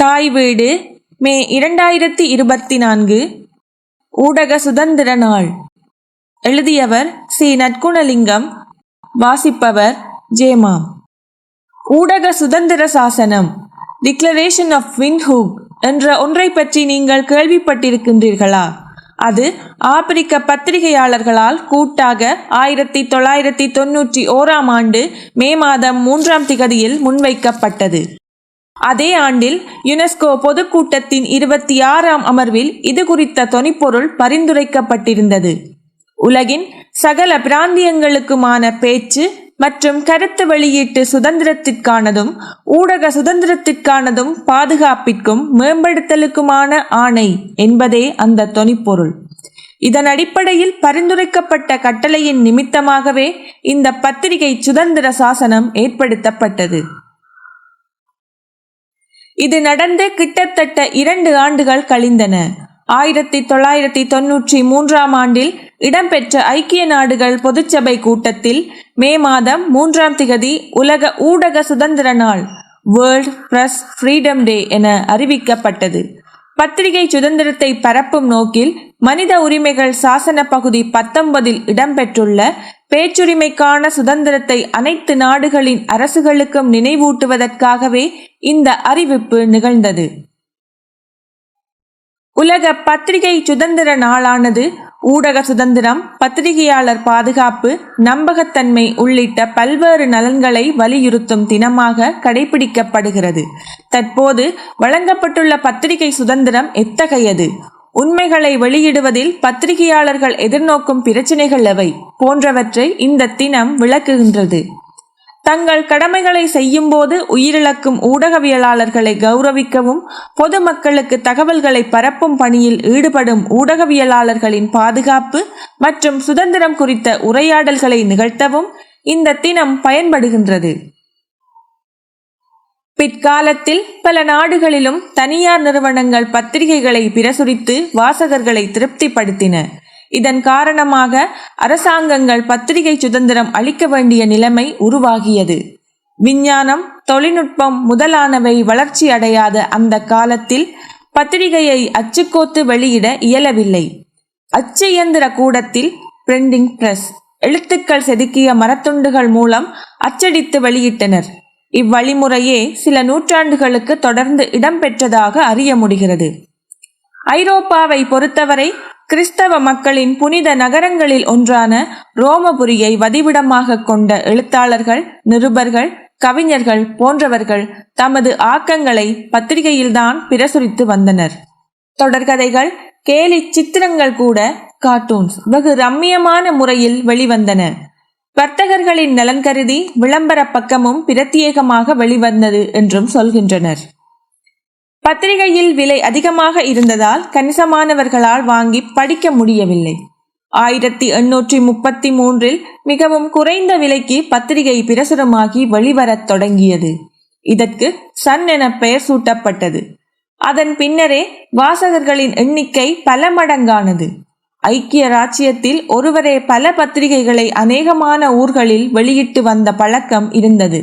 தாய் வீடு மே 2024 ஊடக சுதந்திர நாள். எழுதியவர் சி. நற்குணலிங்கம். வாசிப்பவர் ஜேமா. ஊடக சுதந்திர சாசனம் டிக்ளரேஷன் ஆஃப் விண்ட்ஹூக் என்ற ஒன்றை பற்றி நீங்கள் கேள்விப்பட்டிருக்கின்றீர்களா? அது ஆப்பிரிக்க பத்திரிகையாளர்களால் கூட்டாக 1991 ஆண்டு மே மாதம் 3 முன்வைக்கப்பட்டது. அதே ஆண்டில் யுனெஸ்கோ பொதுக்கூட்டத்தின் 26 அமர்வில் இது குறித்த தொனிப்பொருள் பரிந்துரைக்கப்பட்டிருந்தது. உலகின் சகல பிராந்தியங்களுக்குமான பேச்சு மற்றும் கருத்து வெளியீட்டு சுதந்திரத்திற்கானதும் ஊடக சுதந்திரத்திற்கானதும் பாதுகாப்பிற்கும் மேம்படுத்தலுக்குமான ஆணை என்பதே அந்த தொனிப்பொருள். இதன் அடிப்படையில் பரிந்துரைக்கப்பட்ட கட்டளையின் நிமித்தமாகவே இந்த பத்திரிகை சுதந்திர சாசனம் ஏற்படுத்தப்பட்டது. இது நடந்து கிட்டத்தட்ட 2 ஆண்டுகள் கழிந்தன. 1993 ஆண்டில் இடம்பெற்ற ஐக்கிய நாடுகள் பொதுச்சபை கூட்டத்தில் மே மாதம் 3 உலக ஊடக சுதந்திர நாள் வேர்ல்ட் பிரஸ் ஃப்ரீடம் டே என அறிவிக்கப்பட்டது. பத்திரிகை சுதந்திரத்தை பரப்பும் நோக்கில் மனித உரிமைகள் சாசன பகுதி 19 இடம்பெற்றுள்ள பேச்சுரிமைக்கான சுதந்திரத்தை அனைத்து நாடுகளின் அரசுகளுக்கும் நினைவூட்டுவதற்காகவே இந்த அறிவிப்பு நிகழ்ந்தது. உலக பத்திரிகை சுதந்திர நாளானது ஊடக சுதந்திரம், பத்திரிகையாளர் பாதுகாப்பு, நம்பகத்தன்மை உள்ளிட்ட பல்வேறு நலன்களை வலியுறுத்தும் தினமாக கடைபிடிக்கப்படுகிறது. தற்போது வழங்கப்பட்டுள்ள பத்திரிகை சுதந்திரம் எத்தகையது? உண்மைகளை வெளியிடுவதில் பத்திரிகையாளர்கள் எதிர்நோக்கும் பிரச்சினைகள் எவை போன்றவற்றை இந்த தினம் விளக்குகின்றது. தங்கள் கடமைகளை செய்யும் போது உயிரிழக்கும் ஊடகவியலாளர்களை கௌரவிக்கவும், பொதுமக்களுக்கு தகவல்களை பரப்பும் பணியில் ஈடுபடும் ஊடகவியலாளர்களின் பாதுகாப்பு மற்றும் சுதந்திரம் குறித்த உரையாடல்களை நிகழ்த்தவும் இந்த தினம் பயன்படுகின்றது. பிற்காலத்தில் பல நாடுகளிலும் தனியார் நிறுவனங்கள் பத்திரிகைகளை பிரசுரித்து வாசகர்களை திருப்திப்படுத்தின. இதன் காரணமாக அரசாங்கங்கள் பத்திரிகை சுதந்திரம் அளிக்க வேண்டிய நிலைமை உருவாகியது. விஞ்ஞானம், தொழில்நுட்பம் முதலானவை வளர்ச்சி அடையாத அந்த காலத்தில் பத்திரிகையை அச்சுக்கோத்து வெளியிட இயலவில்லை. அச்சு இயந்திர கூடத்தில் பிரிண்டிங் பிரஸ் எழுத்துக்கள் செதுக்கிய மரத்துண்டுகள் மூலம் அச்சடித்து வெளியிட்டனர். இவ்வழிமுறையே சில நூற்றாண்டுகளுக்கு தொடர்ந்து இடம்பெற்றதாக அறிய முடிகிறது. ஐரோப்பாவை பொறுத்தவரை கிறிஸ்தவ மக்களின் புனித நகரங்களில் ஒன்றான ரோமபுரியை வதிவிடமாக கொண்ட எழுத்தாளர்கள், நிருபர்கள், கவிஞர்கள் போன்றவர்கள் தமது ஆக்கங்களை பத்திரிகையில்தான் பிரசுரித்து வந்தனர். தொடர்கதைகள், கேலி சித்திரங்கள் கூட கார்ட்டூன்ஸ் வெகு ரம்மியமான முறையில் வெளிவந்தன. வர்த்தகர்களின் நலன் கருதி விளம்பர பக்கமும் பிரத்யேகமாக வெளிவந்தது என்றும் சொல்கின்றனர். பத்திரிகையில் விலை அதிகமாக இருந்ததால் கணிசமானவர்களால் வாங்கி படிக்க முடியவில்லை. 1833 மிகவும் குறைந்த விலைக்கு பத்திரிகை பிரசுரமாகி வெளிவரத் தொடங்கியது. இதற்கு சன் என பெயர் சூட்டப்பட்டது. அதன் பின்னரே வாசகர்களின் எண்ணிக்கை பல மடங்கானது. ஐக்கிய ராச்சியத்தில் ஒருவரே பல பத்திரிகைகளை அநேகமான ஊர்களில் வெளியிட்டு வந்த பழக்கம் இருந்தது.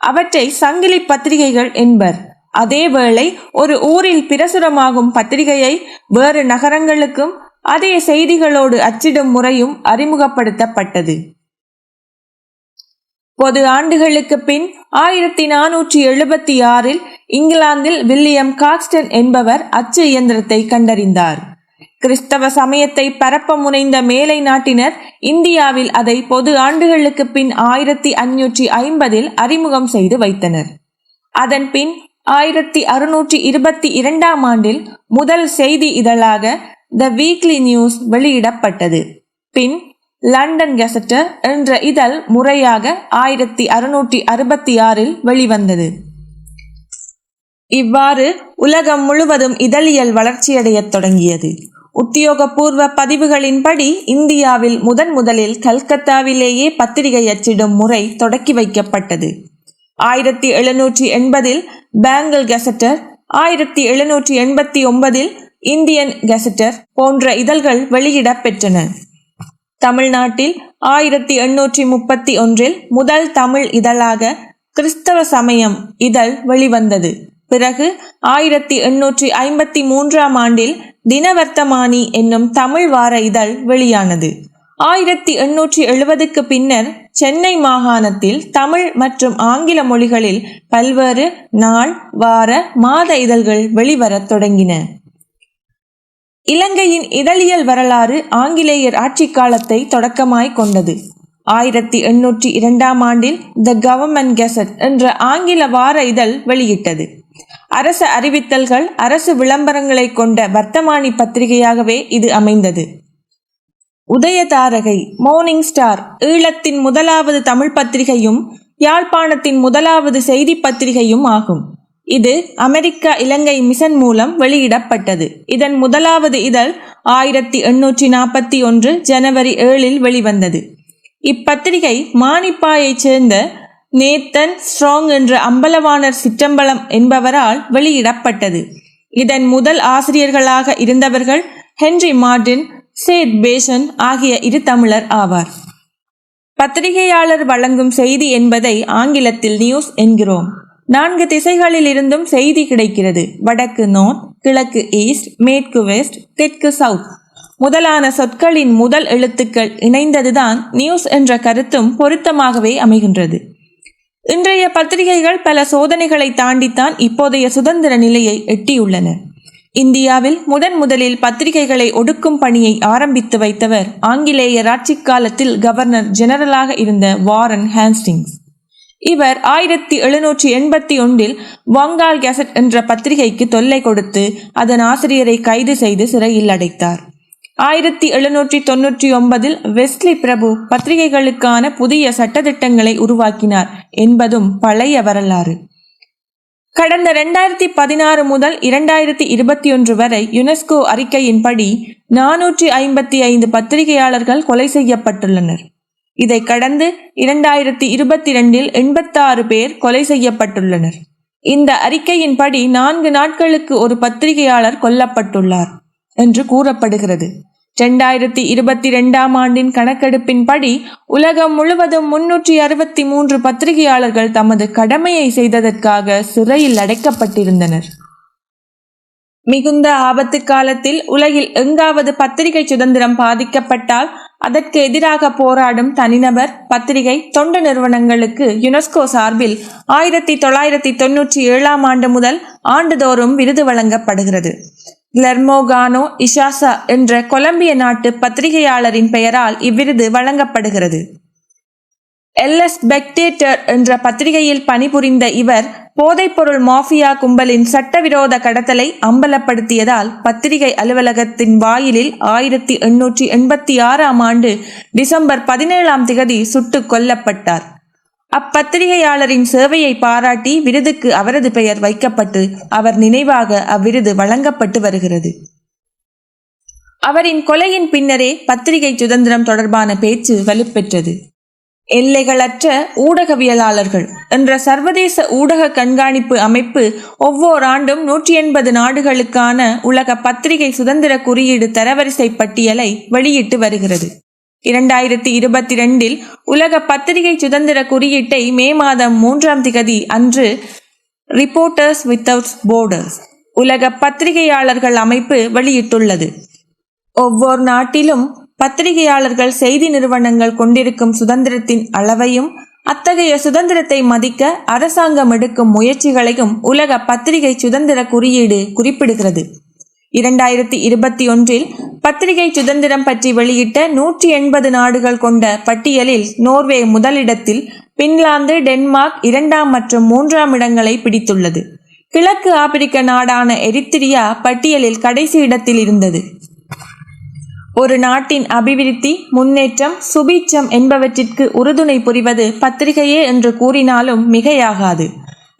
அவற்றை சங்கிலி பத்திரிகைகள் என்பர். அதேவேளை ஒரு ஊரில் பிரசுரமாகும் பத்திரிகையை வேறு நகரங்களுக்கும் அதே செய்திகளோடு அச்சிடும் முறையும் அறிமுகப்படுத்தப்பட்டது. பொது ஆண்டுகளுக்கு பின் 1476 இங்கிலாந்தில் வில்லியம் காக்ஸ்டன் என்பவர் அச்சு இயந்திரத்தை கண்டறிந்தார். கிறிஸ்தவ சமயத்தை பரப்ப முனைந்த மேலை நாட்டினர் இந்தியாவில் அதை பொது ஆண்டுகளுக்கு பின் 1550 அறிமுகம் செய்து வைத்தனர். அதன் பின் 1622 ஆண்டில் முதல் செய்தி இதழாக த வீக்லி நியூஸ் வெளியிடப்பட்டது. பின் லண்டன் கெசட்டர் என்ற இதழ் முறையாக 1666 வெளிவந்தது. இவ்வாறு உலகம் முழுவதும் இதழியல் வளர்ச்சியடைய தொடங்கியது. உத்தியோகபூர்வ பதிவுகளின்படி இந்தியாவில் முதலில் கல்கத்தாவிலேயே பத்திரிகை அச்சிடும் முறை தொடக்கி வைக்கப்பட்டது. 1780 பெங்கால் கெசட்டர், 1789 இந்தியன் கெசட்டர் போன்ற இதழ்கள் வெளியிட பெற்றன. தமிழ்நாட்டில் 1831 முதல் தமிழ் இதழாக கிறிஸ்தவ சமயம் இதழ் வெளிவந்தது. பிறகு 1853 ஆண்டில் தினவர்த்தமானி என்னும் தமிழ் வார இதழ் வெளியானது. 1870க்கு பின்னர் சென்னை மாகாணத்தில் தமிழ் மற்றும் ஆங்கில மொழிகளில் பல்வேறு நாள், வார, மாத இதழ்கள் வெளிவரத் தொடங்கின. இலங்கையின் இதழியல் வரலாறு ஆங்கிலேயர் ஆட்சி காலத்தை தொடக்கமாய் கொண்டது. 1802 ஆண்டில் த கவர்மெண்ட் கெசட் என்ற ஆங்கில வார இதழ் வெளியிட்டது. அரச அறிவித்தல்கள், அரசு விளம்பரங்களை கொண்ட வர்த்தமானி பத்திரிகையாகவே இது அமைந்தது. உதயதாரகை, மார்னிங் ஸ்டார் ஈழத்தின் முதலாவது தமிழ் பத்திரிகையும் யாழ்ப்பாணத்தின் முதலாவது செய்தி பத்திரிகையும் ஆகும். இது அமெரிக்கா இலங்கை மிஷன் மூலம் வெளியிடப்பட்டது. இதன் முதலாவது இதழ் 1841 ஜனவரி 7 வெளிவந்தது. இப்பத்திரிகை மானிப்பாயைச் சேர்ந்த நேத்தன் ஸ்ட்ராங் என்ற அம்பலவாணர் சிற்றம்பலம் என்பவரால் வெளியிடப்பட்டது. இதன் முதல் ஆசிரியர்களாக இருந்தவர்கள் ஹென்றி மார்டின், சேத் பேஷன் ஆகிய 2 தமிழர் ஆவார். பத்திரிகையாளர் வழங்கும் செய்தி என்பதை ஆங்கிலத்தில் நியூஸ் என்கிறோம். 4 திசைகளில் இருந்தும் செய்தி கிடைக்கிறது. வடக்கு நார்த், கிழக்கு ஈஸ்ட், மேற்கு வெஸ்ட், தெற்கு சவுத் முதலான சொற்களின் முதல் எழுத்துக்கள் இணைந்ததுதான் நியூஸ் என்ற கருத்தும் பொருத்தமாகவே அமைகின்றது. இன்றைய பத்திரிகைகள் பல சோதனைகளை தாண்டித்தான் இப்போதைய சுதந்திர நிலையை எட்டியுள்ளன. இந்தியாவில் முதலில் பத்திரிகைகளை ஒடுக்கும் பணியை ஆரம்பித்து வைத்தவர் ஆங்கிலேயர் ஆட்சி காலத்தில் கவர்னர் ஜெனரலாக இருந்த வாரன் ஹேஸ்டிங்ஸ். இவர் 1781 வங்காள் கெசட் என்ற பத்திரிகைக்கு தொல்லை கொடுத்து அதன் ஆசிரியரை கைது செய்து சிறையில் அடைத்தார். 1799 வெஸ்லி பிரபு பத்திரிகைகளுக்கான புதிய சட்டதிட்டங்களை உருவாக்கினார் என்பதும் பழைய வரலாறு. கடந்த 2016 முதல் 2021 வரை யுனெஸ்கோ அறிக்கையின்படி 455 பத்திரிகையாளர்கள் கொலை செய்யப்பட்டுள்ளனர். இதை கடந்து 2022 86 பேர் கொலை செய்யப்பட்டுள்ளனர். இந்த அறிக்கையின்படி 4 நாட்களுக்கு ஒரு பத்திரிகையாளர் கொல்லப்பட்டுள்ளார் என்று கூறப்படுகிறது. 2022 ஆண்டின் கணக்கெடுப்பின்படி உலகம் முழுவதும் 363 பத்திரிகையாளர்கள் தமது கடமையை செய்ததற்காக சிறையில் அடைக்கப்பட்டிருந்தனர். மிகுந்த ஆபத்து காலத்தில் உலகில் எங்காவது பத்திரிகை சுதந்திரம் பாதிக்கப்பட்டால் அதற்கு எதிராக போராடும் தனிநபர், பத்திரிகை, தொண்டு நிறுவனங்களுக்கு யுனெஸ்கோ சார்பில் 1997 ஆண்டு முதல் ஆண்டுதோறும் விருது வழங்கப்படுகிறது. கிலெர்மோ இஷாசா என்ற கொலம்பிய நாட்டு பத்திரிகையாளரின் பெயரால் இவ்விருது வழங்கப்படுகிறது. எல்எஸ் பெக்டேட்டர் என்ற பத்திரிகையில் பணிபுரிந்த இவர் போதைப்பொருள் மாஃபியா கும்பலின் சட்டவிரோத கடத்தலை அம்பலப்படுத்தியதால் பத்திரிகை அலுவலகத்தின் வாயிலில் 1886 ஆண்டு டிசம்பர் 17 சுட்டுக் கொல்லப்பட்டார். அப்பத்திரிகையாளரின் சேவையை பாராட்டி விருதுக்கு அவரது பெயர் வைக்கப்பட்டு அவர் நினைவாக அவ்விருது வழங்கப்பட்டு வருகிறது. அவரின் கொலையின் பின்னரே பத்திரிகை சுதந்திரம் தொடர்பான பேச்சு வலுப்பெற்றது. எல்லைகளற்ற ஊடகவியலாளர்கள் என்ற சர்வதேச ஊடக கண்காணிப்பு அமைப்பு ஒவ்வொரு ஆண்டும் 180 நாடுகளுக்கான உலக பத்திரிகை சுதந்திர குறியீடு தரவரிசை பட்டியலை வெளியிட்டு வருகிறது. 2022 உலக பத்திரிகை சுதந்திர குறியீட்டை மே மாதம் 3 அன்று ரிப்போர்ட்டர்ஸ் வித்தவுட் போர்டர்ஸ் உலக பத்திரிகையாளர்கள் அமைப்பு வெளியிட்டுள்ளது. ஒவ்வொரு நாட்டிலும் பத்திரிகையாளர்கள் செய்தி நிறுவனங்கள் கொண்டிருக்கும் சுதந்திரத்தின் அளவையும் அத்தகைய சுதந்திரத்தை மதிக்க அரசாங்கம் எடுக்கும் முயற்சிகளையும் உலக பத்திரிகை சுதந்திர குறியீடு குறிப்பிடுகிறது. 2021 பத்திரிகை சுதந்திரம் பற்றி வெளியிட்ட 180 நாடுகள் கொண்ட பட்டியலில் நோர்வே முதலிடத்தில், பின்லாந்து, டென்மார்க் 2 மற்றும் 3 இடங்களை பிடித்துள்ளது. கிழக்கு ஆப்பிரிக்க நாடான எரித்திரியா பட்டியலில் கடைசி இடத்தில் இருந்தது. ஒரு நாட்டின் அபிவிருத்தி, முன்னேற்றம், சுபீட்சம் என்பவற்றிற்கு உறுதுணை புரிவது பத்திரிகையே என்று கூறினாலும் மிகையாகாது.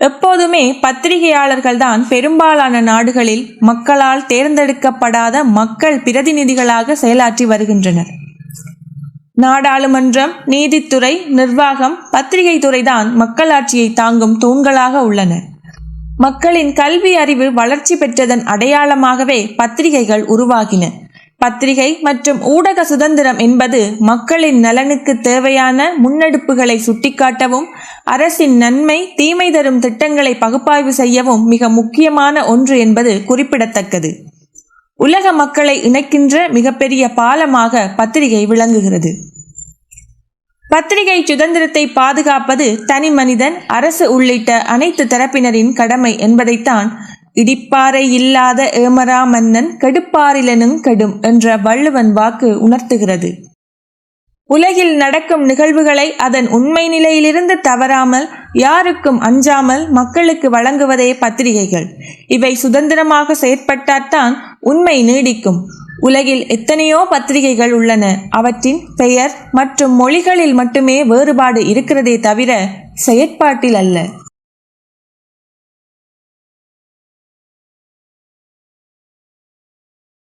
எப்போதுமே பத்திரிகையாளர்கள்தான் பெரும்பாலான நாடுகளில் மக்களால் தேர்ந்தெடுக்கப்படாத மக்கள் பிரதிநிதிகளாக செயலாற்றி வருகின்றனர். நாடாளுமன்றம், நீதித்துறை, நிர்வாகம், பத்திரிகை துறைதான் மக்களாட்சியை தாங்கும் தூண்களாக உள்ளன. மக்களின் கல்வி அறிவு வளர்ச்சி பெற்றதன் அடையாளமாகவே பத்திரிகைகள் உருவாகின. பத்திரிகை மற்றும் ஊடக சுதந்திரம் என்பது மக்களின் நலனுக்கு தேவையான முன்னெடுப்புகளை சுட்டிக்காட்டவும் அரசின் நன்மை தீமை தரும் திட்டங்களை பகுப்பாய்வு செய்யவும் மிக முக்கியமான ஒன்று என்பது குறிப்பிடத்தக்கது. உலக மக்களை இணைக்கின்ற மிகப்பெரிய பாலமாக பத்திரிகை விளங்குகிறது. பத்திரிகை சுதந்திரத்தை பாதுகாப்பது தனி மனிதன், அரசு உள்ளிட்ட அனைத்து தரப்பினரின் கடமை என்பதைத்தான் இடிப்பாறை இல்லாத ஏமரா மன்னன் கெடுப்பாரிலனும் கெடும் என்ற வள்ளுவன் வாக்கு உணர்த்துகிறது. உலகில் நடக்கும் நிகழ்வுகளை அதன் உண்மை நிலையிலிருந்து தவறாமல் யாருக்கும் அஞ்சாமல் மக்களுக்கு வழங்குவதே பத்திரிகைகள். இவை சுதந்திரமாக செயற்பட்டால்தான் உண்மை நீடிக்கும். உலகில் எத்தனையோ பத்திரிகைகள் உள்ளன. அவற்றின் பெயர் மற்றும் மொழிகளில் மட்டுமே வேறுபாடு இருக்கிறதே தவிர செயற்பாட்டில் அல்ல.